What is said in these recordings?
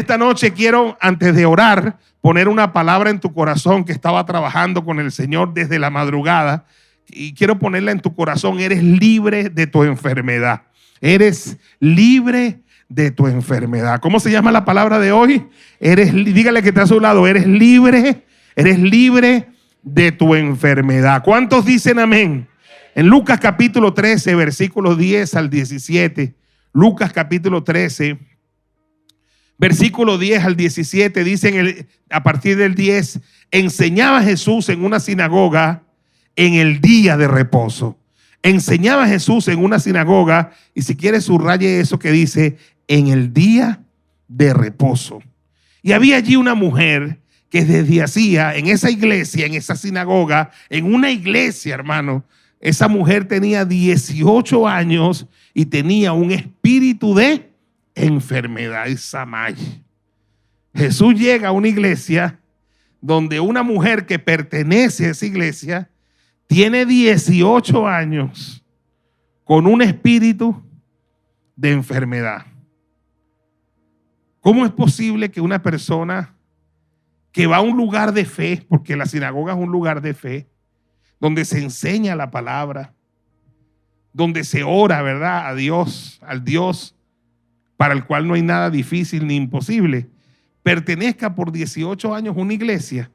esta noche quiero, antes de orar, poner una palabra en tu corazón que estaba trabajando con el Señor desde la madrugada. Y quiero ponerla en tu corazón. Eres libre de tu enfermedad. Eres libre de tu enfermedad. ¿Cómo se llama la palabra de hoy? Dígale que está a su lado. Eres libre de tu enfermedad. ¿Cuántos dicen amén? En Lucas capítulo 13, versículos 10 al 17. Lucas capítulo 13, versículo 10 al 17. Dicen a partir del 10. Enseñaba Jesús en una sinagoga en el día de reposo. Enseñaba Jesús en una sinagoga, y si quiere subraye eso que dice en el día de reposo. Y había allí una mujer que desde hacía en esa iglesia, en esa sinagoga, en una iglesia, hermano, esa mujer tenía 18 años y tenía un espíritu de enfermedad. Jesús llega a una iglesia donde una mujer que pertenece a esa iglesia tiene 18 años con un espíritu de enfermedad. ¿Cómo es posible que una persona que va a un lugar de fe, porque la sinagoga es un lugar de fe, donde se enseña la palabra, donde se ora, ¿verdad?, a Dios, al Dios para el cual no hay nada difícil ni imposible, pertenezca por 18 años a una iglesia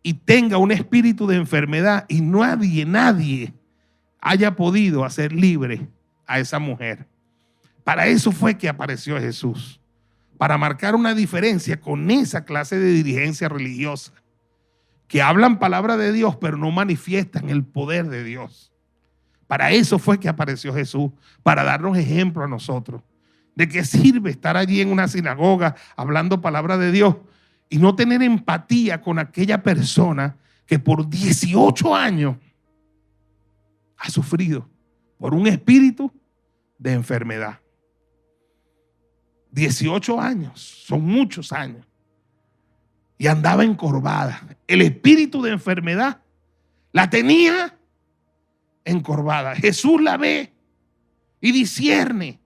y tenga un espíritu de enfermedad y nadie haya podido hacer libre a esa mujer? Para eso fue que apareció Jesús, para marcar una diferencia con esa clase de dirigencia religiosa que hablan palabra de Dios pero no manifiestan el poder de Dios. Para eso fue que apareció Jesús, para darnos ejemplo a nosotros. ¿De qué sirve estar allí en una sinagoga hablando palabra de Dios y no tener empatía con aquella persona que por 18 años ha sufrido por un espíritu de enfermedad? 18 años, son muchos años. Y andaba encorvada. El espíritu de enfermedad la tenía encorvada. Jesús la ve y discierne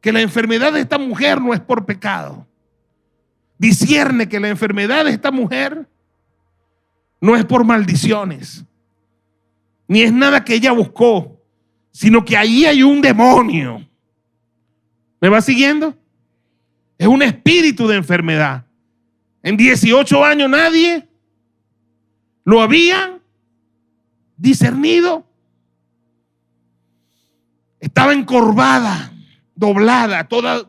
que la enfermedad de esta mujer no es por pecado. Discierne que la enfermedad de esta mujer no es por maldiciones, ni es nada que ella buscó, sino que ahí hay un demonio. ¿Me va siguiendo? Es un espíritu de enfermedad. En 18 años nadie lo había discernido. Estaba encorvada, doblada, toda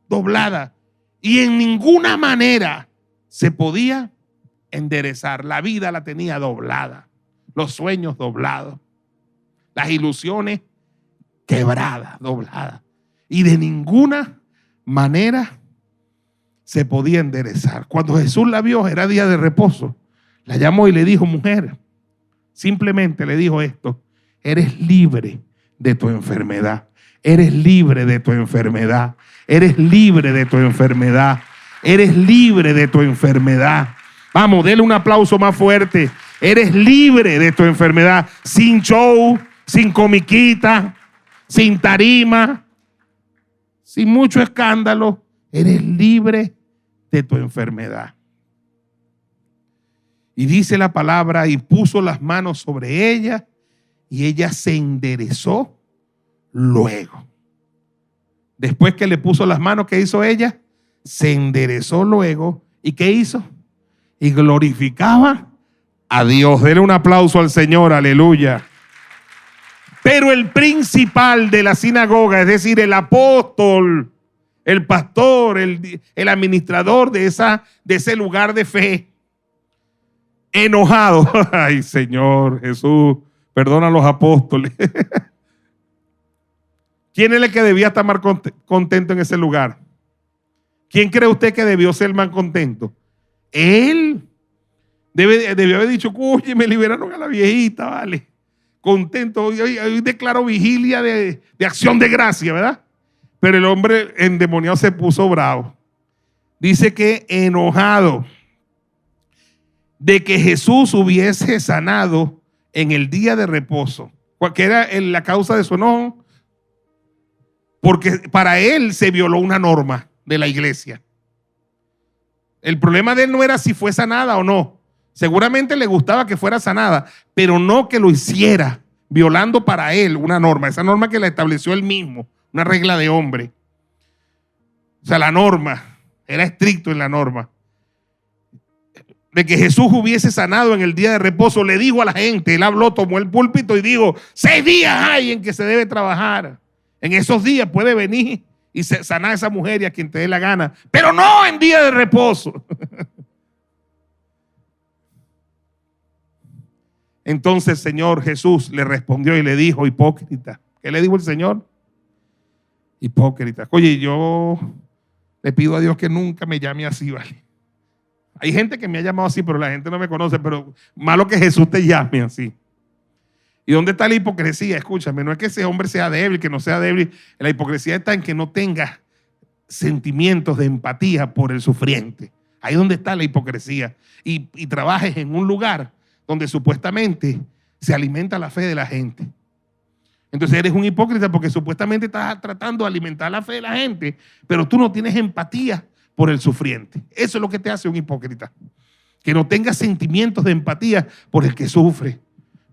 doblada, y en ninguna manera se podía enderezar. La vida la tenía doblada, los sueños doblados, las ilusiones quebradas, dobladas, y de ninguna manera se podía enderezar. Cuando Jesús la vio, era día de reposo, la llamó y le dijo: mujer, simplemente le dijo esto: eres libre de tu enfermedad. Eres libre de tu enfermedad. Eres libre de tu enfermedad. Eres libre de tu enfermedad. Vamos, denle un aplauso más fuerte. Eres libre de tu enfermedad. Sin show, sin comiquita, sin tarima, sin mucho escándalo. Eres libre de tu enfermedad. Y dice la palabra: y puso las manos sobre ella, y ella se enderezó luego. Después que le puso las manos, ¿qué hizo ella? Se enderezó luego. ¿Y qué hizo? Y glorificaba a Dios. Denle un aplauso al Señor, aleluya. Pero el principal de la sinagoga, es decir, el apóstol, el pastor, el administrador de ese lugar de fe, enojado. Ay, Señor Jesús, perdona a los apóstoles. ¿Quién es el que debía estar más contento en ese lugar? ¿Quién cree usted que debió ser más contento? Él debió haber dicho: oye, me liberaron a la viejita, vale. Contento, hoy declaro vigilia de acción de gracia, ¿verdad? Pero el hombre endemoniado se puso bravo. Dice que enojado de que Jesús hubiese sanado en el día de reposo. ¿Cuál era la causa de su enojo? Porque para él se violó una norma. de la iglesia. El problema de él no era si fue sanada o no. Seguramente le gustaba que fuera sanada, pero no que lo hiciera violando para él una norma. Esa norma que la estableció él mismo, una regla de hombre. O sea, la norma, era estricto en la norma. De que Jesús hubiese sanado en el día de reposo, le dijo a la gente, él habló, tomó el púlpito y dijo, 6 días hay en que se debe trabajar. En esos días puede venir y sanar a esa mujer y a quien te dé la gana, pero no en día de reposo. Entonces el Señor Jesús le respondió y le dijo, hipócrita. ¿Qué le dijo el Señor? Hipócrita. Oye, yo le pido a Dios que nunca me llame así, ¿vale? Hay gente que me ha llamado así, pero la gente no me conoce, pero malo que Jesús te llame así. ¿Y dónde está la hipocresía? Escúchame, no es que ese hombre sea débil, que no sea débil. La hipocresía está en que no tenga sentimientos de empatía por el sufriente. Ahí es donde está la hipocresía. Y trabajes en un lugar donde supuestamente se alimenta la fe de la gente. Entonces eres un hipócrita porque supuestamente estás tratando de alimentar la fe de la gente, pero tú no tienes empatía por el sufriente. Eso es lo que te hace un hipócrita. Que no tengas sentimientos de empatía por el que sufre,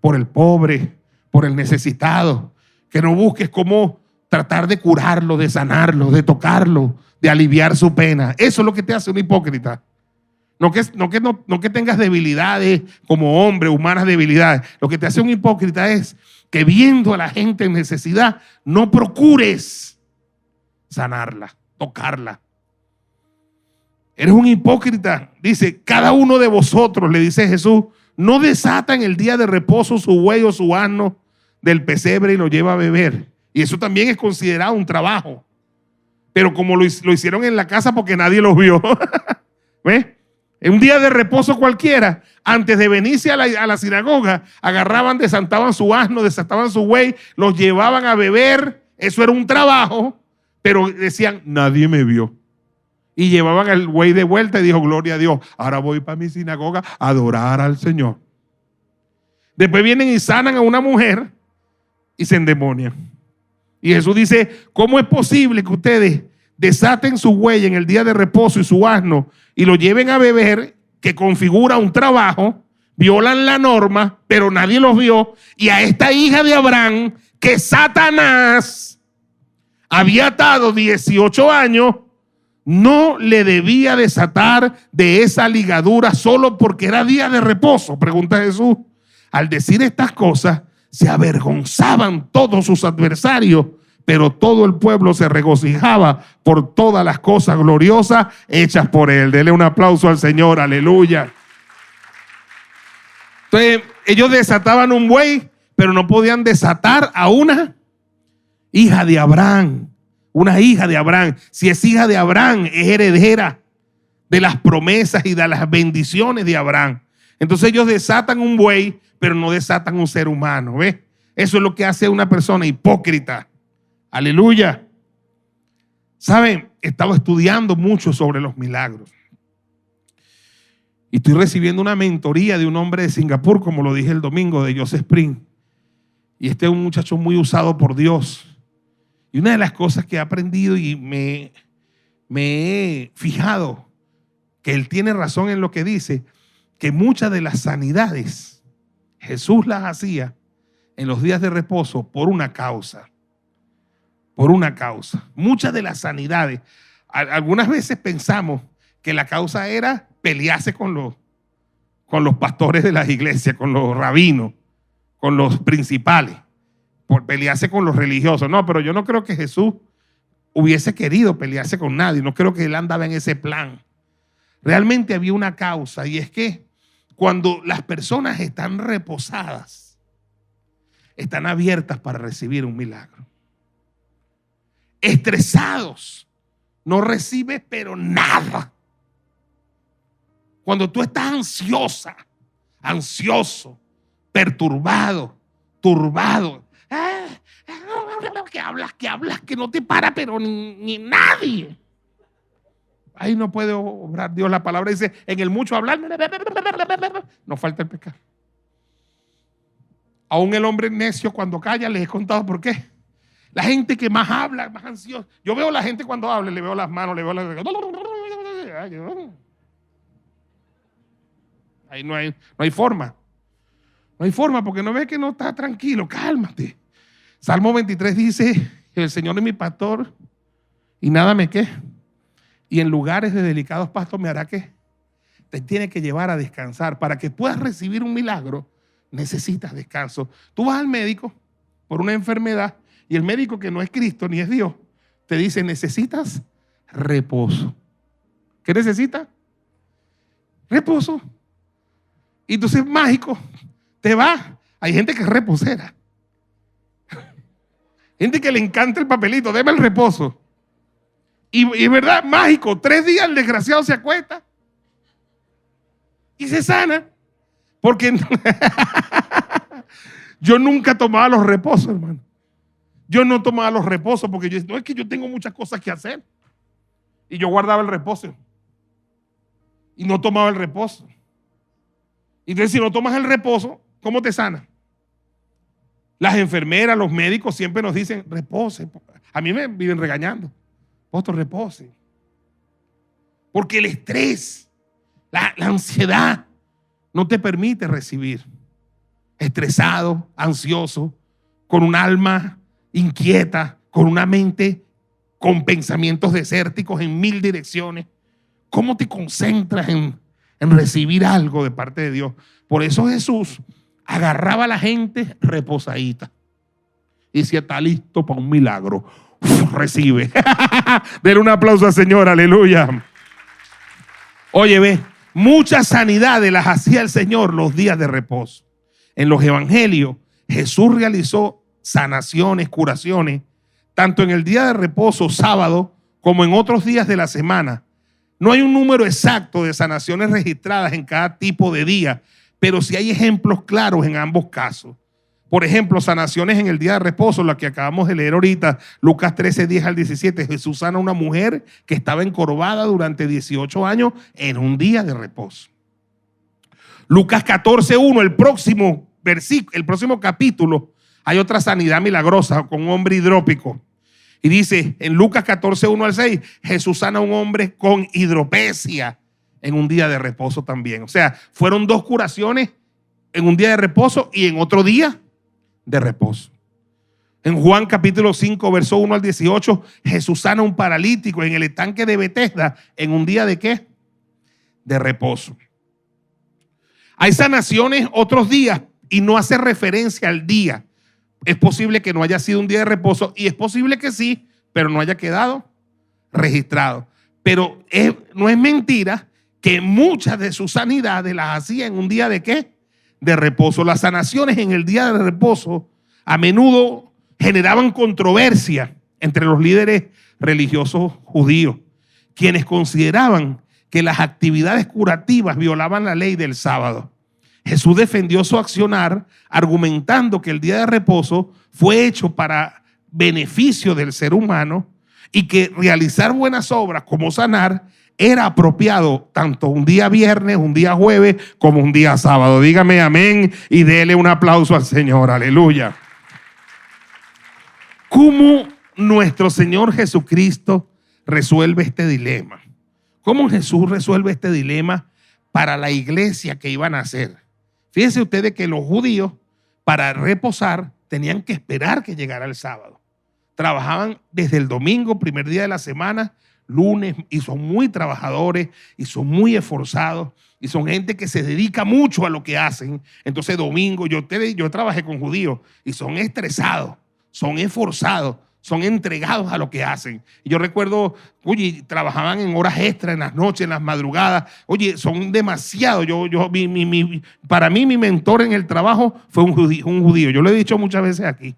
por el pobre, por el necesitado. Que no busques cómo tratar de curarlo, de sanarlo, de tocarlo, de aliviar su pena. Eso es lo que te hace un hipócrita. No que tengas debilidades como hombre, humanas debilidades. Lo que te hace un hipócrita es que viendo a la gente en necesidad, no procures sanarla, tocarla. Eres un hipócrita. Dice, cada uno de vosotros, le dice Jesús, no desata en el día de reposo su buey o su asno del pesebre y lo lleva a beber. Y eso también es considerado un trabajo. Pero como lo hicieron en la casa porque nadie los vio. ¿Ves? En un día de reposo cualquiera, antes de venirse a la sinagoga, agarraban, desataban su asno, desataban su buey, los llevaban a beber. Eso era un trabajo, pero decían, nadie me vio. Y llevaban al buey de vuelta y dijo, gloria a Dios, ahora voy para mi sinagoga a adorar al Señor. Después vienen y sanan a una mujer y se endemonian. Y Jesús dice, ¿cómo es posible que ustedes desaten su buey en el día de reposo y su asno y lo lleven a beber, que configura un trabajo, violan la norma, pero nadie los vio? Y a esta hija de Abraham, que Satanás había atado 18 años, no le debía desatar de esa ligadura solo porque era día de reposo, pregunta Jesús. Al decir estas cosas, se avergonzaban todos sus adversarios, pero todo el pueblo se regocijaba por todas las cosas gloriosas hechas por él. Dele un aplauso al Señor, aleluya. Entonces, ellos desataban un buey, pero no podían desatar a una hija de Abraham. Una hija de Abraham. Si es hija de Abraham, es heredera de las promesas y de las bendiciones de Abraham. Entonces ellos desatan un buey, pero no desatan un ser humano. ¿Ves? Eso es lo que hace una persona hipócrita. Aleluya. ¿Saben? He estado estudiando mucho sobre los milagros. Y estoy recibiendo una mentoría de un hombre de Singapur, como lo dije el domingo, de Joseph Spring. Y este es un muchacho muy usado por Dios. Y una de las cosas que he aprendido y me he fijado que él tiene razón en lo que dice, que muchas de las sanidades Jesús las hacía en los días de reposo por una causa. Por una causa. Muchas de las sanidades, algunas veces pensamos que la causa era pelearse con los pastores de las iglesias, con los rabinos, con los principales, por pelearse con los religiosos. No, pero yo no creo que Jesús hubiese querido pelearse con nadie. No creo que él andaba en ese plan. Realmente había una causa, y es que cuando las personas están reposadas, están abiertas para recibir un milagro. Estresados, no recibes pero nada. Cuando tú estás ansiosa, ansioso, perturbado, turbado, que hablas, que no te para pero ni nadie. Ahí no puede obrar Dios. La palabra dice, en el mucho hablar no falta el pecado. Aún el hombre necio cuando calla, les he contado por qué. La gente que más habla, más ansiosa. Yo veo a la gente cuando habla, le veo las manos, le veo las... Ahí no hay forma. No hay forma porque no ves que no está tranquilo. Cálmate. Salmo 23 dice, el Señor es mi pastor y nada me qué. Y en lugares de delicados pastos me hará que te tiene que llevar a descansar. Para que puedas recibir un milagro, necesitas descanso. Tú vas al médico por una enfermedad y el médico, que no es Cristo ni es Dios, te dice, necesitas reposo. ¿Qué necesitas? Reposo. Y entonces mágico, te va. Hay gente que es reposera. Gente que le encanta el papelito, deme el reposo. Y es verdad, mágico, 3 días el desgraciado se acuesta y se sana. Porque yo nunca tomaba los reposos, hermano. Yo no tomaba los reposos porque yo no es que yo tengo muchas cosas que hacer. Y yo guardaba el reposo. Y no tomaba el reposo. Y entonces si no tomas el reposo, ¿cómo te sana? Las enfermeras, los médicos siempre nos dicen, repose. A mí me viven regañando. Pastor, repose. Porque el estrés, la ansiedad, no te permite recibir. Estresado, ansioso, con un alma inquieta, con una mente con pensamientos desérticos en 1000 direcciones. ¿Cómo te concentras en recibir algo de parte de Dios? Por eso Jesús agarraba a la gente reposadita y decía, está listo para un milagro. Uf, recibe. Denle un aplauso al Señor, aleluya. Oye, ve, muchas sanidades las hacía el Señor los días de reposo. En los evangelios, Jesús realizó sanaciones, curaciones, tanto en el día de reposo, sábado, como en otros días de la semana. No hay un número exacto de sanaciones registradas en cada tipo de día, pero sí hay ejemplos claros en ambos casos. Por ejemplo, sanaciones en el día de reposo, la que acabamos de leer ahorita, Lucas 13, 10 al 17. Jesús sana a una mujer que estaba encorvada durante 18 años en un día de reposo. Lucas 14, 1, el próximo versículo, el próximo capítulo, hay otra sanidad milagrosa con un hombre hidrópico. Y dice en Lucas 14, 1 al 6, Jesús sana a un hombre con hidropesia en un día de reposo también. O sea, fueron 2 curaciones en un día de reposo y en otro día de reposo. En Juan capítulo 5, verso 1 al 18, Jesús sana a un paralítico en el estanque de Betesda en un día de ¿qué? De reposo. Hay sanaciones otros días y no hace referencia al día. Es posible que no haya sido un día de reposo y es posible que sí, pero no haya quedado registrado. Pero no es mentira que muchas de sus sanidades las hacía en un día de ¿qué? De reposo. Las sanaciones en el día de reposo a menudo generaban controversia entre los líderes religiosos judíos, quienes consideraban que las actividades curativas violaban la ley del sábado. Jesús defendió su accionar argumentando que el día de reposo fue hecho para beneficio del ser humano y que realizar buenas obras como sanar era apropiado tanto un día viernes, un día jueves, como un día sábado. Dígame amén y dele un aplauso al Señor. Aleluya. ¿Cómo nuestro Señor Jesucristo resuelve este dilema? ¿Cómo Jesús resuelve este dilema para la iglesia que iban a hacer? Fíjense ustedes que los judíos para reposar tenían que esperar que llegara el sábado. Trabajaban desde el domingo, primer día de la semana, lunes, y son muy trabajadores y son muy esforzados y son gente que se dedica mucho a lo que hacen. Entonces domingo, yo trabajé con judíos y son estresados, son esforzados, son entregados a lo que hacen. Y yo recuerdo, oye, trabajaban en horas extras, en las noches, en las madrugadas. Oye, son demasiado. Para mí, mi mentor en el trabajo fue un judío. Yo lo he dicho muchas veces aquí.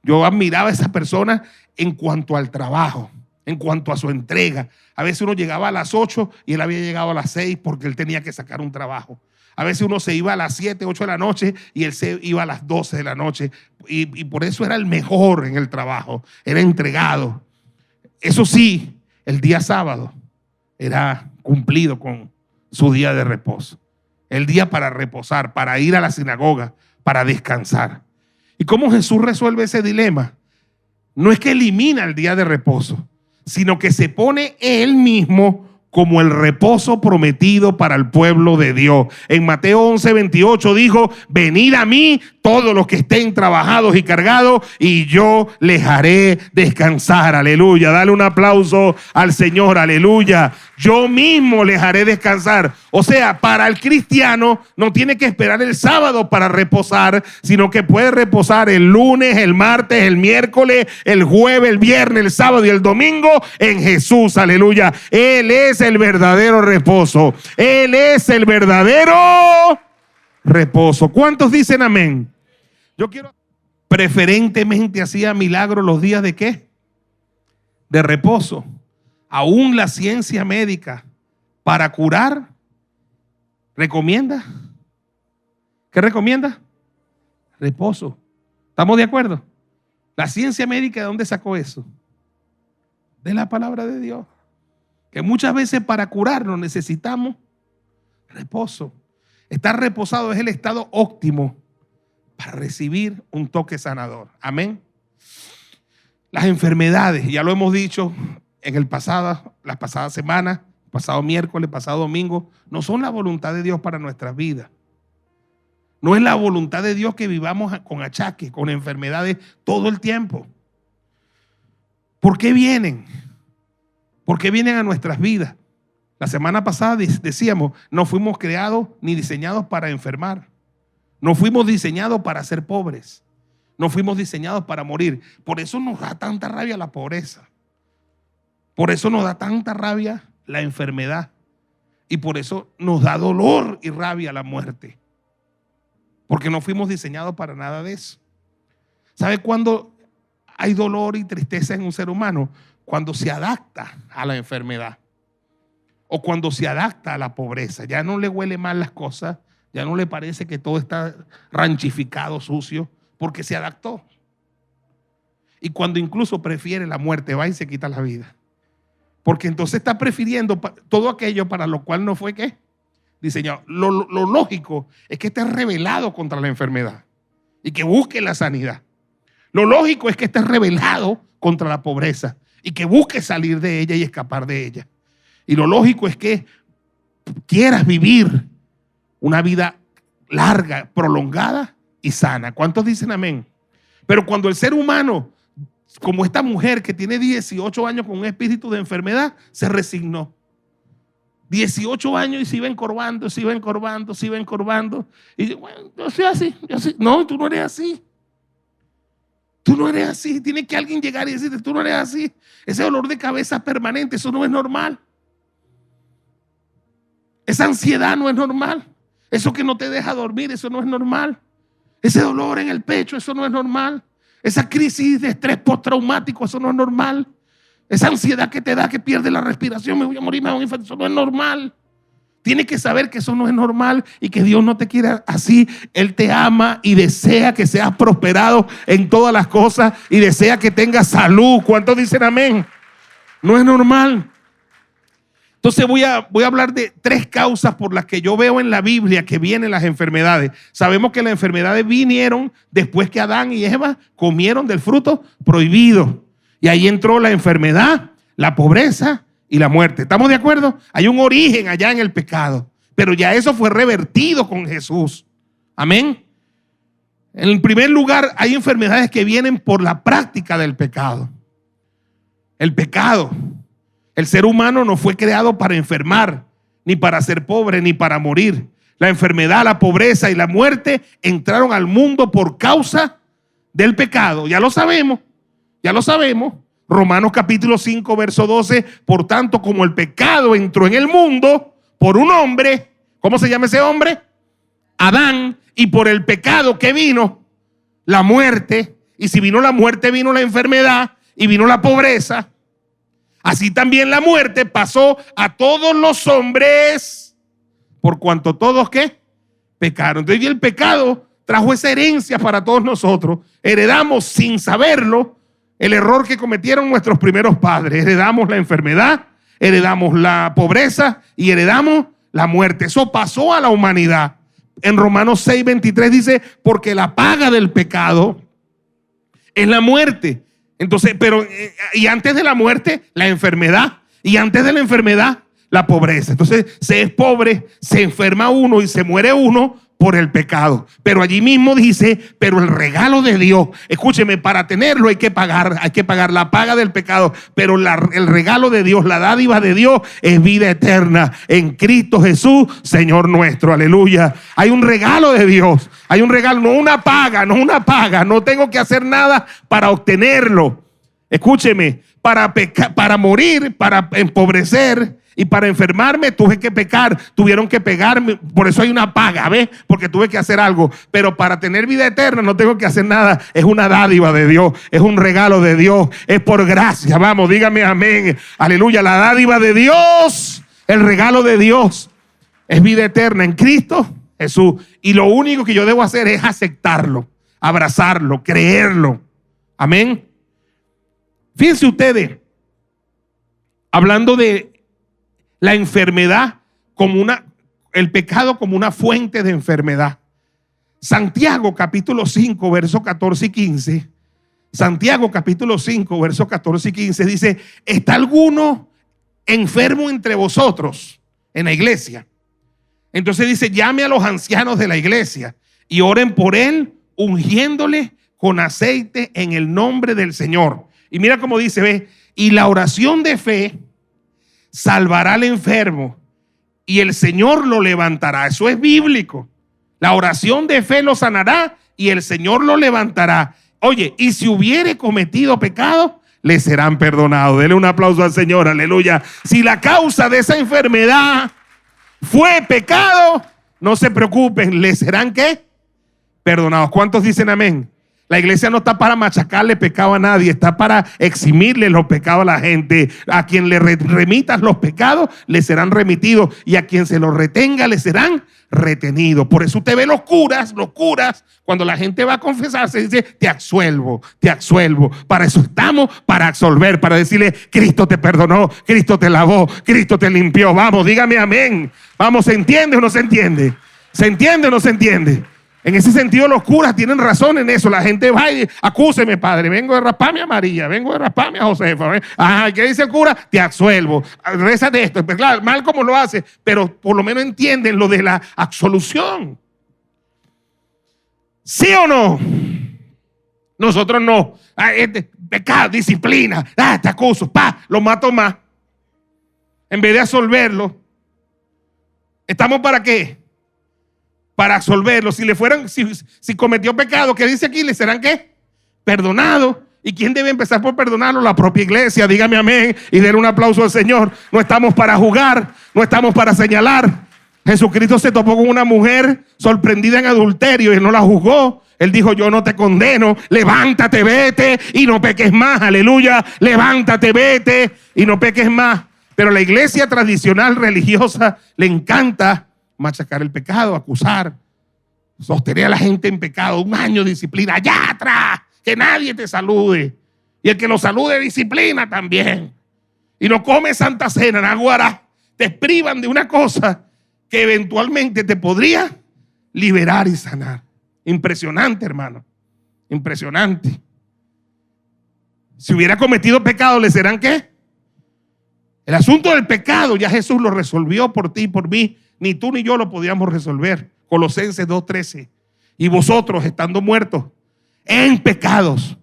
Yo admiraba a esa persona en cuanto al trabajo, en cuanto a su entrega. A veces uno llegaba a las 8 y él había llegado a las 6 porque él tenía que sacar un trabajo. A veces uno se iba a las 7, 8 de la noche y él se iba a las 12 de la noche. Y por eso era el mejor en el trabajo. Era entregado. Eso sí, el día sábado era cumplido con su día de reposo. El día para reposar, para ir a la sinagoga, para descansar. ¿Y cómo Jesús resuelve ese dilema? no es que elimina el día de reposo, sino que se pone Él mismo como el reposo prometido para el pueblo de Dios. En Mateo 11:28 dijo: venid a mí todos los que estén trabajados y cargados, y yo les haré descansar. Aleluya. Dale un aplauso al Señor. Aleluya. Yo mismo les haré descansar. O sea, para el cristiano no tiene que esperar el sábado para reposar, sino que puede reposar el lunes, el martes, el miércoles, el jueves, el viernes, el sábado y el domingo en Jesús. Aleluya. Él es el verdadero reposo. Él es el verdadero reposo. ¿Cuántos dicen amén? Yo quiero, preferentemente hacía milagros los días de ¿qué? De reposo. Aún la ciencia médica para curar recomienda. ¿Qué recomienda? Reposo. ¿Estamos de acuerdo? La ciencia médica, ¿de dónde sacó eso? De la palabra de Dios. Que muchas veces para curarnos necesitamos reposo. Estar reposado es el estado óptimo para recibir un toque sanador. Amén. Las enfermedades, ya lo hemos dicho en las pasadas semanas, pasado miércoles, pasado domingo, no son la voluntad de Dios para nuestras vidas. No es la voluntad de Dios que vivamos con achaques, con enfermedades todo el tiempo. ¿Por qué vienen? ¿Por qué vienen a nuestras vidas? La semana pasada decíamos, no fuimos creados ni diseñados para enfermar. No fuimos diseñados para ser pobres. No fuimos diseñados para morir. Por eso nos da tanta rabia la pobreza. Por eso nos da tanta rabia la enfermedad. Y por eso nos da dolor y rabia la muerte. Porque no fuimos diseñados para nada de eso. ¿Sabe cuándo hay dolor y tristeza en un ser humano? Cuando se adapta a la enfermedad. O cuando se adapta a la pobreza. Ya no le huele mal las cosas. Ya no le parece que todo está ranchificado, sucio. Porque se adaptó. Y cuando incluso prefiere la muerte, va y se quita la vida. Porque entonces está prefiriendo todo aquello para lo cual no fue ¿qué? Diseñado. Lo lógico es que esté rebelado contra la enfermedad y que busque la sanidad. Lo lógico es que esté rebelado contra la pobreza y que busque salir de ella y escapar de ella. Y lo lógico es que quieras vivir una vida larga, prolongada y sana. ¿Cuántos dicen amén? Pero cuando el ser humano, como esta mujer que tiene 18 años con un espíritu de enfermedad, se resignó. 18 años y se iba encorvando, se iba encorvando, se iba encorvando. Y dice, bueno, yo soy así, yo soy. No, tú no eres así. Tú no eres así. Tiene que alguien llegar y decirte, tú no eres así. Ese dolor de cabeza permanente, eso no es normal. Esa ansiedad no es normal. Eso que no te deja dormir, eso no es normal. Ese dolor en el pecho, eso no es normal. Esa crisis de estrés postraumático, eso no es normal. Esa ansiedad que te da, que pierde la respiración, me voy a morir, me voy a infartar, eso no es normal. Tienes que saber que eso no es normal y que Dios no te quiere así. Él te ama y desea que seas prosperado en todas las cosas y desea que tengas salud. ¿Cuántos dicen amén? No es normal. Entonces voy a hablar de 3 causas por las que yo veo en la Biblia que vienen las enfermedades. Sabemos que las enfermedades vinieron después que Adán y Eva comieron del fruto prohibido. Y ahí entró la enfermedad, la pobreza y la muerte. ¿Estamos de acuerdo? Hay un origen allá en el pecado. Pero ya eso fue revertido con Jesús. Amén. En primer lugar, hay enfermedades que vienen por la práctica del pecado. El pecado. El ser humano no fue creado para enfermar, ni para ser pobre, ni para morir. La enfermedad, la pobreza y la muerte entraron al mundo por causa del pecado. Ya lo sabemos, ya lo sabemos. Romanos capítulo 5, verso 12. Por tanto, como el pecado entró en el mundo por un hombre, ¿cómo se llama ese hombre? Adán. Y por el pecado que vino, la muerte. Y si vino la muerte, vino la enfermedad y vino la pobreza. Así también la muerte pasó a todos los hombres, por cuanto todos ¿qué? Pecaron. Entonces el pecado trajo esa herencia para todos nosotros. Heredamos sin saberlo el error que cometieron nuestros primeros padres. Heredamos la enfermedad, heredamos la pobreza y heredamos la muerte. Eso pasó a la humanidad. En Romanos 6:23 dice, porque la paga del pecado es la muerte. Entonces, pero, y antes de la muerte, la enfermedad. Y antes de la enfermedad, la pobreza. Entonces, se es pobre, se enferma uno y se muere uno por el pecado. Pero allí mismo dice, pero el regalo de Dios, escúcheme, para tenerlo hay que pagar la paga del pecado. Pero el regalo de Dios, la dádiva de Dios es vida eterna en Cristo Jesús, Señor nuestro. Aleluya. Hay un regalo de Dios, hay un regalo, no una paga, no tengo que hacer nada para obtenerlo. Escúcheme, para morir, para empobrecer y para enfermarme tuve que pecar, tuvieron que pegarme, por eso hay una paga, ¿ves? Porque tuve que hacer algo, pero para tener vida eterna no tengo que hacer nada, es una dádiva de Dios, es un regalo de Dios, es por gracia, vamos, dígame amén, aleluya, la dádiva de Dios, el regalo de Dios, es vida eterna en Cristo Jesús, y lo único que yo debo hacer es aceptarlo, abrazarlo, creerlo, amén. Fíjense ustedes, hablando de la enfermedad como el pecado como una fuente de enfermedad. Santiago capítulo 5, versos 14 y 15. Santiago capítulo 5, versos 14 y 15 dice, ¿está alguno enfermo entre vosotros en la iglesia? Entonces dice, llame a los ancianos de la iglesia y oren por él, ungiéndole con aceite en el nombre del Señor. Y mira cómo dice, ve, y la oración de fe salvará al enfermo y el Señor lo levantará. Eso es bíblico. La oración de fe lo sanará y el Señor lo levantará. Oye, y si hubiere cometido pecado, le serán perdonados. Dele un aplauso al Señor, aleluya. Si la causa de esa enfermedad fue pecado, no se preocupen, le serán ¿qué? Perdonados. ¿Cuántos dicen amén? La iglesia no está para machacarle pecado a nadie, está para eximirle los pecados a la gente. A quien le remitas los pecados, le serán remitidos, y a quien se los retenga, le serán retenidos. Por eso usted ve los curas, cuando la gente va a confesarse, dice, te absuelvo. Para eso estamos, para absolver, para decirle, Cristo te perdonó, Cristo te lavó, Cristo te limpió. Vamos, dígame amén. Vamos, ¿se entiende o no se entiende? ¿Se entiende o no se entiende? En ese sentido los curas tienen razón en eso. La gente va y dice, acúseme padre, vengo de rasparme a María, vengo de rasparme a Josefa. Ajá, ¿qué dice el cura? Te absuelvo, reza de esto. Pues claro, mal como lo hace, pero por lo menos entienden lo de la absolución. ¿Sí o no? Nosotros no. Pecado, disciplina, te acuso, lo mato más. En vez de absolverlo, ¿estamos para qué? Para absolverlo. Si cometió pecado, ¿qué dice aquí? ¿Le serán qué? Perdonados. ¿Y quién debe empezar por perdonarlo? La propia iglesia. Dígame amén y den un aplauso al Señor. No estamos para jugar, no estamos para señalar. Jesucristo se topó con una mujer sorprendida en adulterio y no la juzgó. Él dijo, yo no te condeno, levántate, vete y no peques más. Aleluya, levántate, vete y no peques más. Pero la iglesia tradicional religiosa le encanta machacar el pecado, acusar, sostener a la gente en pecado. 1 año de disciplina, allá atrás, que nadie te salude, y el que lo salude disciplina también, y no come santa cena, naguará. Te privan de una cosa que eventualmente te podría liberar y sanar. Impresionante, hermano, impresionante. Si hubiera cometido pecado, ¿le serán qué? El asunto del pecado ya Jesús lo resolvió por ti y por mí. Ni tú ni yo lo podíamos resolver. Colosenses 2:13. Y vosotros, estando muertos en pecados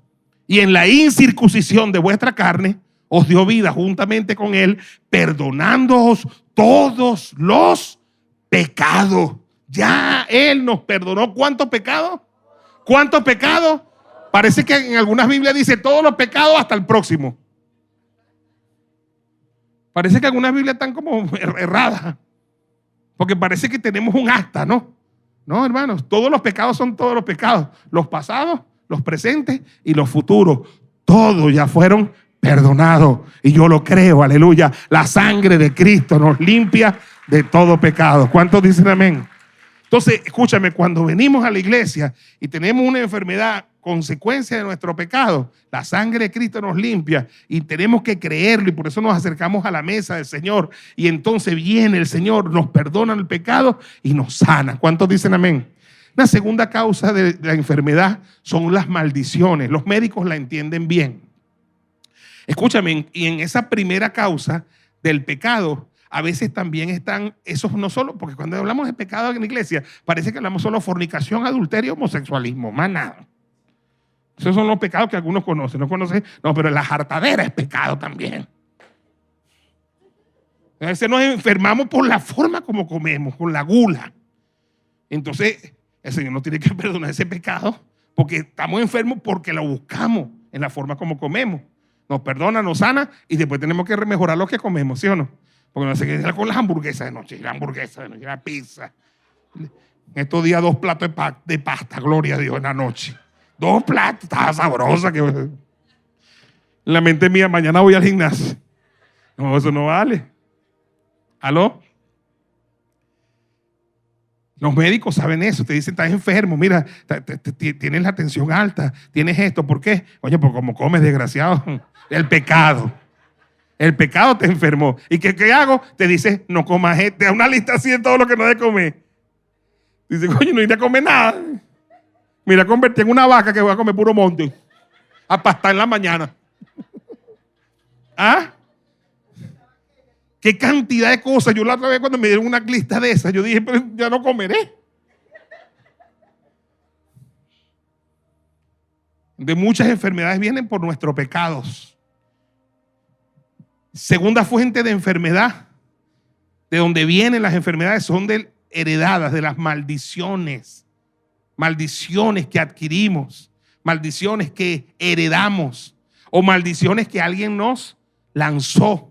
y en la incircuncisión de vuestra carne, os dio vida juntamente con él, perdonándoos todos los pecados. Ya él nos perdonó. ¿Cuántos pecados? ¿Cuántos pecados? Parece que en algunas Biblias dice todos los pecados hasta el próximo. Parece que algunas Biblias están como erradas. Porque parece que tenemos un acta, ¿no? No, hermanos, todos los pecados son todos los pecados. Los pasados, los presentes y los futuros. Todos ya fueron perdonados. Y yo lo creo, aleluya. La sangre de Cristo nos limpia de todo pecado. ¿Cuántos dicen amén? Entonces, escúchame, cuando venimos a la iglesia y tenemos una enfermedad, consecuencia de nuestro pecado, la sangre de Cristo nos limpia y tenemos que creerlo, y por eso nos acercamos a la mesa del Señor, y entonces viene el Señor, nos perdona el pecado y nos sana. ¿Cuántos dicen amén? La segunda causa de la enfermedad son las maldiciones. Los médicos la entienden bien. Escúchame, y en esa primera causa del pecado, a veces también están esos, no solo, porque cuando hablamos de pecado en la iglesia, parece que hablamos solo de fornicación, adulterio, homosexualismo, más nada. Esos son los pecados que algunos conocen. No, pero la jartadera es pecado también. A veces nos enfermamos por la forma como comemos, con la gula. Entonces, el Señor nos tiene que perdonar ese pecado porque estamos enfermos porque lo buscamos en la forma como comemos. Nos perdona, nos sana y después tenemos que mejorar lo que comemos, ¿sí o no? Porque no se queda con las hamburguesas de noche, la pizza. En estos días 2 platos de pasta, gloria a Dios, en la noche. 2 platos, estaba sabrosa. La mente mía, mañana voy al gimnasio. No, eso no vale. ¿Aló? Los médicos saben eso, te dicen, estás enfermo, mira, tienes la tensión alta, tienes esto, ¿por qué? Oye, pues como comes, desgraciado, el pecado te enfermó. ¿Y qué hago? Te dice, no comas, te da una lista así de todo lo que no debes comer. Dice, coño, no iré a comer nada. Mira, convertí en una vaca que voy a comer puro monte, a pastar en la mañana. ¿Ah? ¿Qué cantidad de cosas? Yo la otra vez cuando me dieron una lista de esas, yo dije, pero ya no comeré. De muchas enfermedades vienen por nuestros pecados. Segunda fuente de enfermedad, de donde vienen las enfermedades, son heredadas, de las maldiciones. Maldiciones que adquirimos, maldiciones que heredamos o maldiciones que alguien nos lanzó.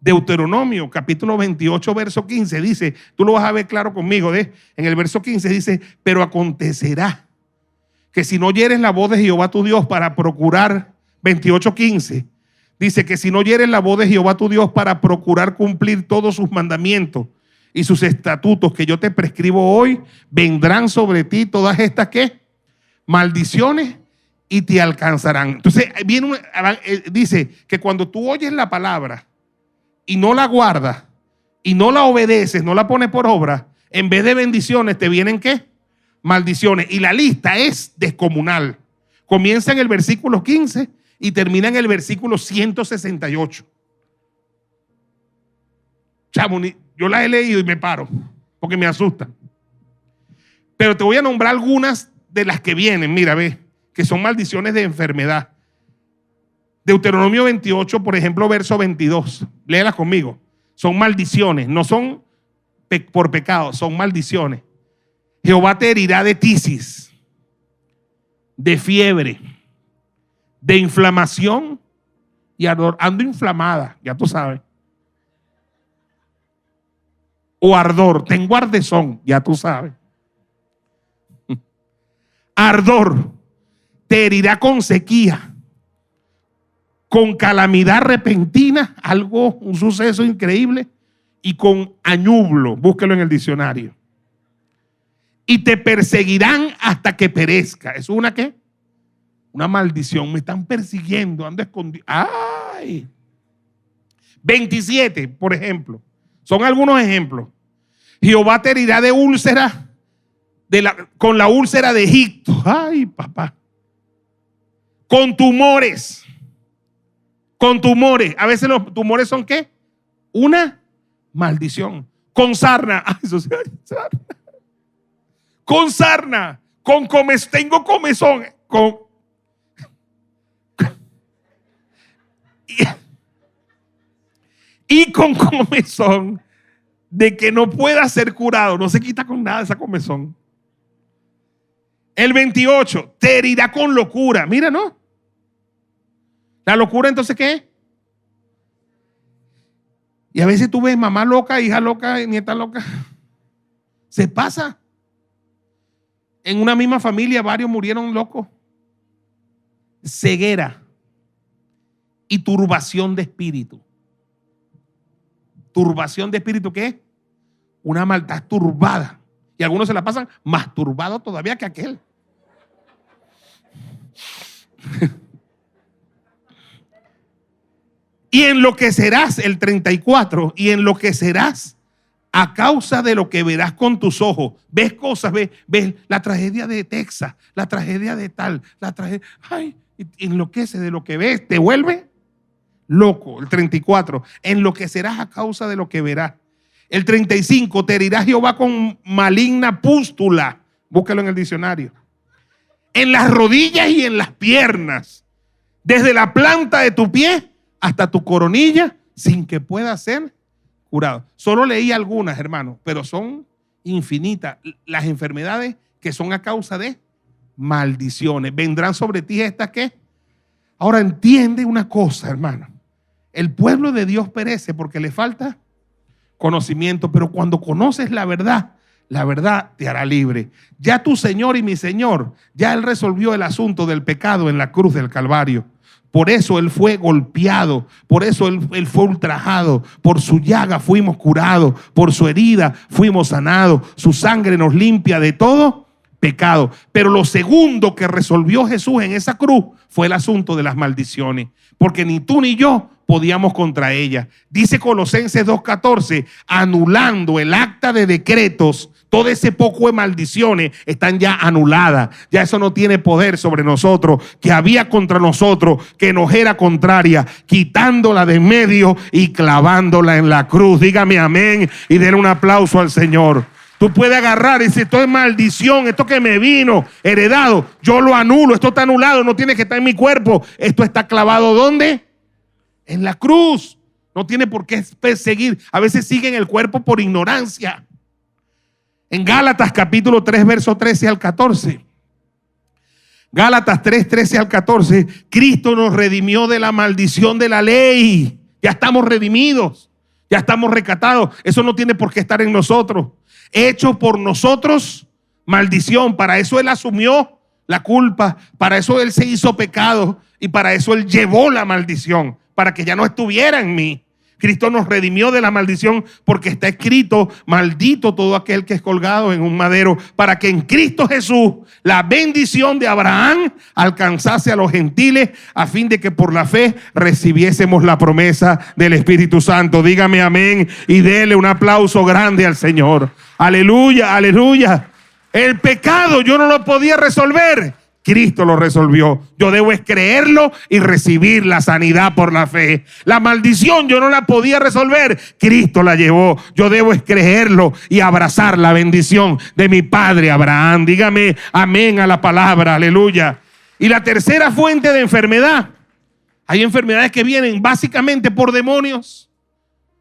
Deuteronomio capítulo 28 verso 15 dice, tú lo vas a ver claro conmigo, en el verso 15 dice, pero acontecerá que si no oyeres la voz de Jehová tu Dios para procurar, 28:15 dice que si no oyeres la voz de Jehová tu Dios para procurar cumplir todos sus mandamientos y sus estatutos que yo te prescribo hoy, vendrán sobre ti todas estas ¿qué? Maldiciones y te alcanzarán. Entonces dice que cuando tú oyes la palabra y no la guardas y no la obedeces, no la pones por obra, en vez de bendiciones te vienen ¿qué? Maldiciones. Y la lista es descomunal. Comienza en el versículo 15 y termina en el versículo 168. Chamo, yo la he leído y me paro porque me asusta. Pero te voy a nombrar algunas de las que vienen, mira, ve, que son maldiciones de enfermedad. Deuteronomio 28, por ejemplo, verso 22. Léelas conmigo. Son maldiciones, no son por pecado, son maldiciones. Jehová te herirá de tisis, de fiebre, de inflamación y ardor. Ando inflamada, ya tú sabes. O ardor, tengo ardezón, ya tú sabes. Ardor, te herirá con sequía, con calamidad repentina, un suceso increíble, y con añublo, búsquelo en el diccionario. Y te perseguirán hasta que perezca. ¿Es una qué? Una maldición. Me están persiguiendo, ando escondido. ¡Ay! 27, por ejemplo. Son algunos ejemplos. Jehová te herirá de úlcera, con la úlcera de Egipto. ¡Ay, papá! Con tumores. Con tumores. A veces los tumores son ¿qué? Una maldición. Con sarna. Ay, eso sí, sarna. Con sarna. Con comezón. Tengo comezón. Y con comezón de que no pueda ser curado. No se quita con nada esa comezón. El 28, te herirá con locura. Mira, ¿no? La locura, entonces, ¿qué? Y a veces tú ves mamá loca, hija loca, nieta loca. Se pasa. En una misma familia varios murieron locos. Ceguera y turbación de espíritu. Turbación de espíritu, ¿qué es? Una maldad turbada. Y algunos se la pasan más turbados todavía que aquel. Y enloquecerás, el 34, y enloquecerás a causa de lo que verás con tus ojos. Ves cosas, ves la tragedia de Texas, la tragedia de tal, la tragedia. Ay, enloquece de lo que ves, te vuelve loco. El 34, enloquecerás a causa de lo que verás. El 35, te herirá Jehová con maligna pústula. Búscalo en el diccionario. En las rodillas y en las piernas, desde la planta de tu pie hasta tu coronilla, sin que pueda ser curado. Solo leí algunas, hermano, pero son infinitas las enfermedades que son a causa de maldiciones. Vendrán sobre ti estas que. Ahora entiende una cosa, hermano. El pueblo de Dios perece porque le falta conocimiento, pero cuando conoces la verdad te hará libre. Ya tu Señor y mi Señor, ya Él resolvió el asunto del pecado en la cruz del Calvario. Por eso Él fue golpeado, por eso él fue ultrajado, por su llaga fuimos curados, por su herida fuimos sanados, su sangre nos limpia de todo pecado. Pero lo segundo que resolvió Jesús en esa cruz fue el asunto de las maldiciones, porque ni tú ni yo podíamos contra ella. Dice Colosenses 2:14, anulando el acta de decretos, todo ese poco de maldiciones están ya anuladas. Ya eso no tiene poder sobre nosotros, que había contra nosotros, que nos era contraria, quitándola de en medio y clavándola en la cruz. Dígame amén y denle un aplauso al Señor. Tú puedes agarrar y decir, esto es maldición, esto que me vino heredado, yo lo anulo, esto está anulado, no tiene que estar en mi cuerpo. Esto está clavado ¿dónde? En la cruz. No tiene por qué perseguir. A veces sigue en el cuerpo por ignorancia. En Gálatas capítulo 3 verso 13 al 14. Gálatas 3, 13 al 14. Cristo nos redimió de la maldición de la ley. Ya estamos redimidos. Ya estamos rescatados. Eso no tiene por qué estar en nosotros. Hecho por nosotros maldición. Para eso Él asumió la culpa. Para eso Él se hizo pecado. Y para eso Él llevó la maldición. Para que ya no estuviera en mí. Cristo nos redimió de la maldición porque está escrito, maldito todo aquel que es colgado en un madero, para que en Cristo Jesús la bendición de Abraham alcanzase a los gentiles, a fin de que por la fe recibiésemos la promesa del Espíritu Santo. Dígame amén y dele un aplauso grande al Señor. Aleluya, aleluya. El pecado yo no lo podía resolver. Cristo lo resolvió. Yo debo es creerlo y recibir la sanidad por la fe. La maldición yo no la podía resolver. Cristo la llevó. Yo debo es creerlo y abrazar la bendición de mi padre Abraham. Dígame amén a la palabra. Aleluya. Y la tercera fuente de enfermedad. Hay enfermedades que vienen básicamente por demonios,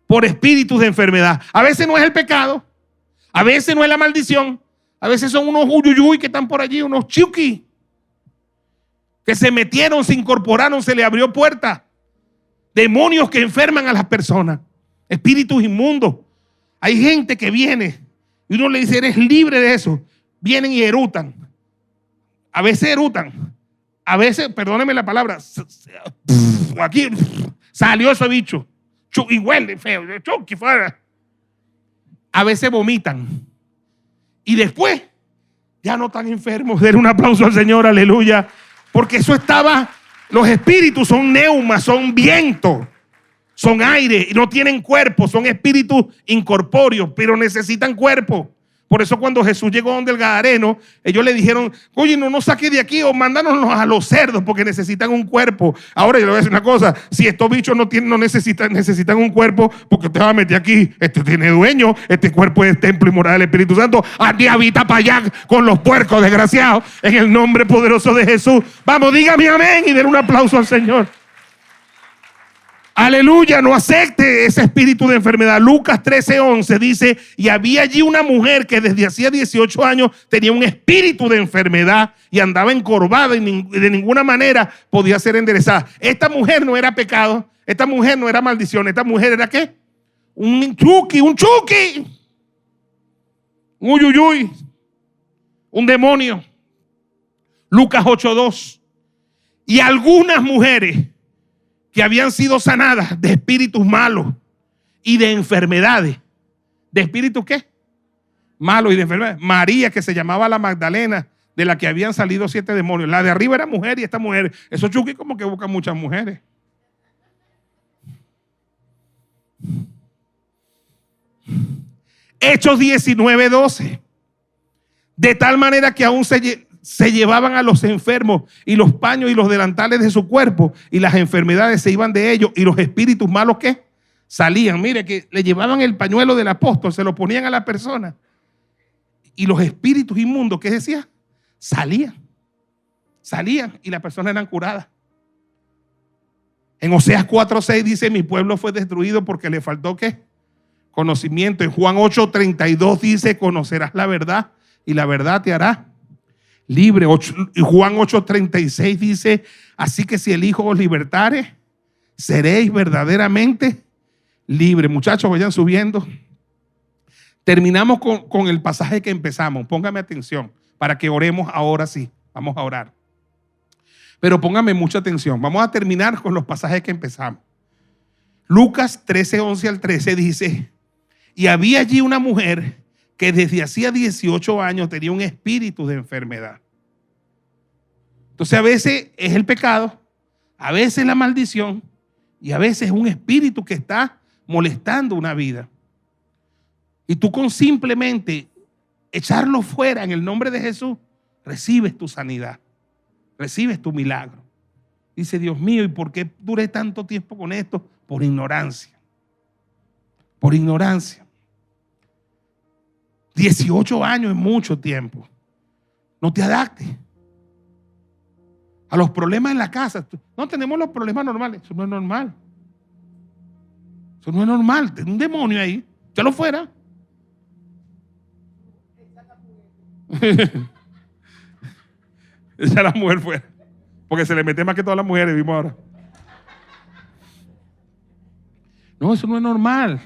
por espíritus de enfermedad. A veces no es el pecado. A veces no es la maldición. A veces son unos uyuyuy que están por allí, unos chiuki, que se metieron, se incorporaron, se le abrió puerta. Demonios que enferman a las personas. Espíritus inmundos. Hay gente que viene y uno le dice, eres libre de eso. Vienen y erutan. A veces erutan. A veces, perdóneme la palabra, aquí salió ese bicho. Y huele feo. A veces vomitan. Y después ya no están enfermos. Den un aplauso al Señor, aleluya. Porque eso estaba, los espíritus son neumas, son viento, son aire, y no tienen cuerpo, son espíritus incorpóreos, pero necesitan cuerpo. Por eso cuando Jesús llegó donde el gadareno, ellos le dijeron, oye, no nos saques de aquí o mándanos a los cerdos porque necesitan un cuerpo. Ahora yo le voy a decir una cosa, si estos bichos no necesitan un cuerpo, porque te vas a meter aquí, este tiene dueño, este cuerpo es templo y morada del Espíritu Santo, aquí habita para allá con los puercos desgraciados, en el nombre poderoso de Jesús. Vamos, dígame amén y den un aplauso al Señor. Aleluya, no acepte ese espíritu de enfermedad. Lucas 13:11 dice, y había allí una mujer que desde hacía 18 años tenía un espíritu de enfermedad y andaba encorvada y de ninguna manera podía ser enderezada. Esta mujer no era pecado, esta mujer no era maldición, esta mujer era ¿qué? Un chuki, un uyuyuy, un demonio. Lucas 8:2. Y algunas mujeres que habían sido sanadas de espíritus malos y de enfermedades. ¿De espíritus qué? Malos y de enfermedades. María, que se llamaba la Magdalena, de la que habían salido 7 demonios. La de arriba era mujer y esta mujer. Esos chuquis como que buscan muchas mujeres. Hechos 19:12. De tal manera que aún se llevaban a los enfermos y los paños y los delantales de su cuerpo, y las enfermedades se iban de ellos, y los espíritus malos, ¿qué? Salían. Mire que le llevaban el pañuelo del apóstol, se lo ponían a la persona, y los espíritus inmundos, ¿qué decía? Salían y las personas eran curadas. En Oseas 4:6 dice: mi pueblo fue destruido porque le faltó ¿qué? Conocimiento. En Juan 8:32 dice: conocerás la verdad y la verdad te hará libre. Y Juan 8:36 dice: así que si el Hijo os libertare, seréis verdaderamente libres. Muchachos, vayan subiendo. Terminamos con el pasaje que empezamos. Póngame atención para que oremos ahora sí. Vamos a orar. Pero póngame mucha atención. Vamos a terminar con los pasajes que empezamos. Lucas 13:11 al 13 dice: y había allí una mujer que desde hacía 18 años tenía un espíritu de enfermedad. Entonces a veces es el pecado, a veces la maldición, y a veces es un espíritu que está molestando una vida. Y tú con simplemente echarlo fuera en el nombre de Jesús, recibes tu sanidad, recibes tu milagro. Dice: Dios mío, ¿y por qué duré tanto tiempo con esto? Por ignorancia. Por ignorancia. 18 años es mucho tiempo. No te adaptes a los problemas en la casa. No tenemos los problemas normales. Eso no es normal. Eso no es normal. Tiene un demonio ahí. Échalo fuera. Echa a la mujer fuera. Porque se le mete más que todas las mujeres, vimos ahora. No, eso no es normal.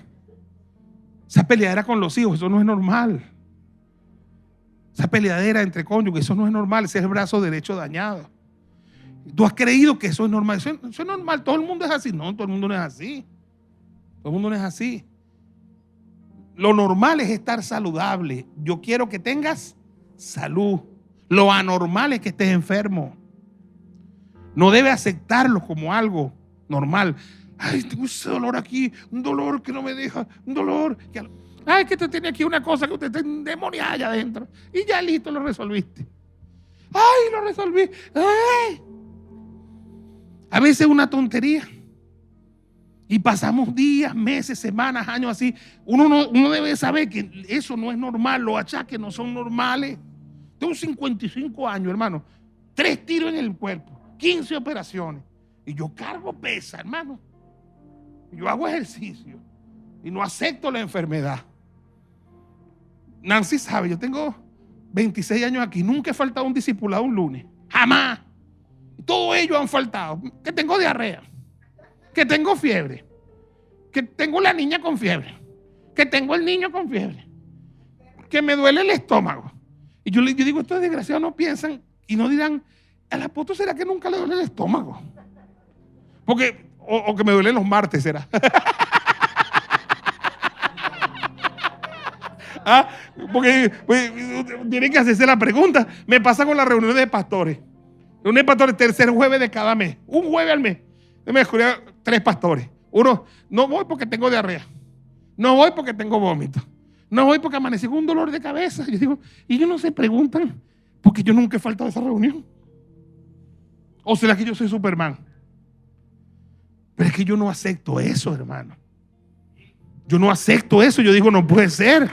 Esa peleadera con los hijos, eso no es normal. Esa peleadera entre cónyuges, eso no es normal. Ese es el brazo derecho dañado. Tú has creído que eso es normal. Eso es normal. Todo el mundo es así. No, todo el mundo no es así. Todo el mundo no es así. Lo normal es estar saludable. Yo quiero que tengas salud. Lo anormal es que estés enfermo. No debe aceptarlo como algo normal. Ay, tengo ese dolor aquí, un dolor que no me deja, un dolor que... Ay, que usted tiene aquí una cosa que usted está endemoniada allá adentro. Y ya listo, lo resolviste. Ay, lo resolví. Ay. A veces es una tontería. Y pasamos días, meses, semanas, años así. Uno debe saber que eso no es normal. Los achaques no son normales. Tengo 55 años, hermano. 3 tiros en el cuerpo, 15 operaciones. Y yo cargo pesa, hermano. Yo hago ejercicio y no acepto la enfermedad. Nancy sabe, yo tengo 26 años aquí. Nunca he faltado un discipulado un lunes. Jamás. Todos ellos han faltado. Que tengo diarrea, que tengo fiebre, que tengo la niña con fiebre, que tengo el niño con fiebre, que me duele el estómago. Y yo digo, estos desgraciados no piensan y no dirán: al apóstol será que nunca le duele el estómago. Porque, o que me duelen los martes, será. Porque tienen que hacerse la pregunta. Me pasa con las reuniones de pastores. Reuniones de pastores, tercer jueves de cada mes. Un jueves al mes. Me descubrí 3 pastores. Uno: no voy porque tengo diarrea. No voy porque tengo vómito. No voy porque amanecí con un dolor de cabeza. Yo digo, y ellos no se preguntan, porque yo nunca he faltado a esa reunión. ¿O será que yo soy Superman? Pero es que yo no acepto eso, hermano. Yo no acepto eso. Yo digo, no puede ser.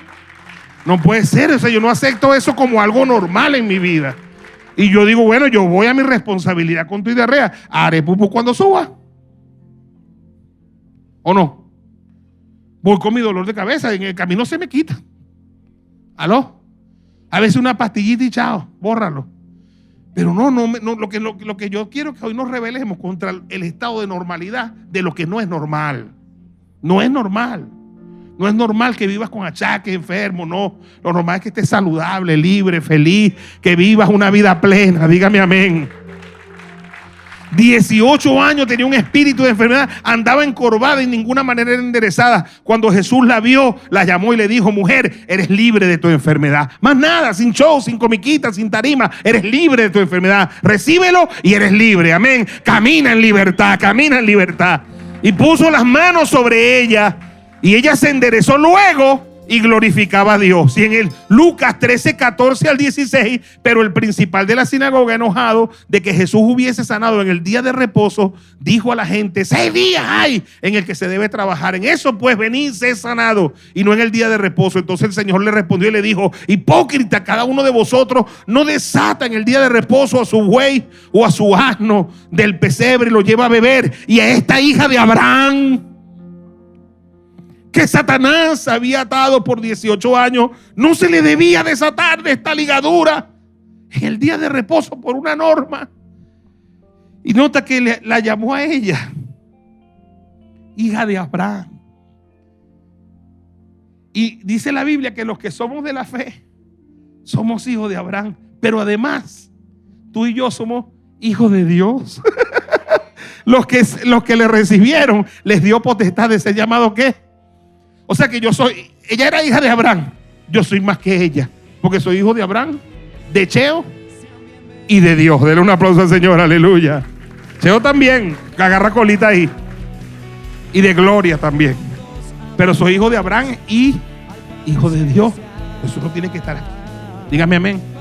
No puede ser. O sea, yo no acepto eso como algo normal en mi vida. Y yo digo, bueno, yo voy a mi responsabilidad con tu diarrea. Haré pupú cuando suba. ¿O no? Voy con mi dolor de cabeza. En el camino se me quita. ¿Aló? A veces una pastillita y chao, bórralo. Pero no, lo que yo quiero es que hoy nos rebelemos contra el estado de normalidad de lo que no es normal. No es normal. No es normal que vivas con achaques, enfermo, no. Lo normal es que estés saludable, libre, feliz, que vivas una vida plena. Dígame amén. 18 años tenía un espíritu de enfermedad, andaba encorvada y de ninguna manera era enderezada. Cuando Jesús la vio, la llamó y le dijo: mujer, eres libre de tu enfermedad. Más nada, sin show, sin comiquita, sin tarima, eres libre de tu enfermedad. Recíbelo y eres libre, amén. Camina en libertad, camina en libertad. Y puso las manos sobre ella y ella se enderezó. Luego y glorificaba a Dios. Y en el Lucas 13, 14 al 16, pero el principal de la sinagoga, enojado de que Jesús hubiese sanado en el día de reposo, dijo a la gente: 6 días hay en el que se debe trabajar, en eso pues venid, sé sanado, y no en el día de reposo. Entonces el Señor le respondió y le dijo: hipócrita, cada uno de vosotros no desata en el día de reposo a su buey o a su asno del pesebre y lo lleva a beber, y a esta hija de Abraham, que Satanás había atado por 18 años, no se le debía desatar de esta ligadura en el día de reposo por una norma. Y nota que la llamó a ella hija de Abraham. Y dice la Biblia que los que somos de la fe somos hijos de Abraham, pero además tú y yo somos hijos de Dios. Los que le recibieron les dio potestad de ser llamado ¿qué? O sea que ella era hija de Abraham, yo soy más que ella, porque soy hijo de Abraham, de Cheo y de Dios. Denle un aplauso al Señor, aleluya. Cheo también, que agarra colita ahí, y de Gloria también, pero soy hijo de Abraham y hijo de Dios. Eso no tiene que estar aquí. Dígame amén.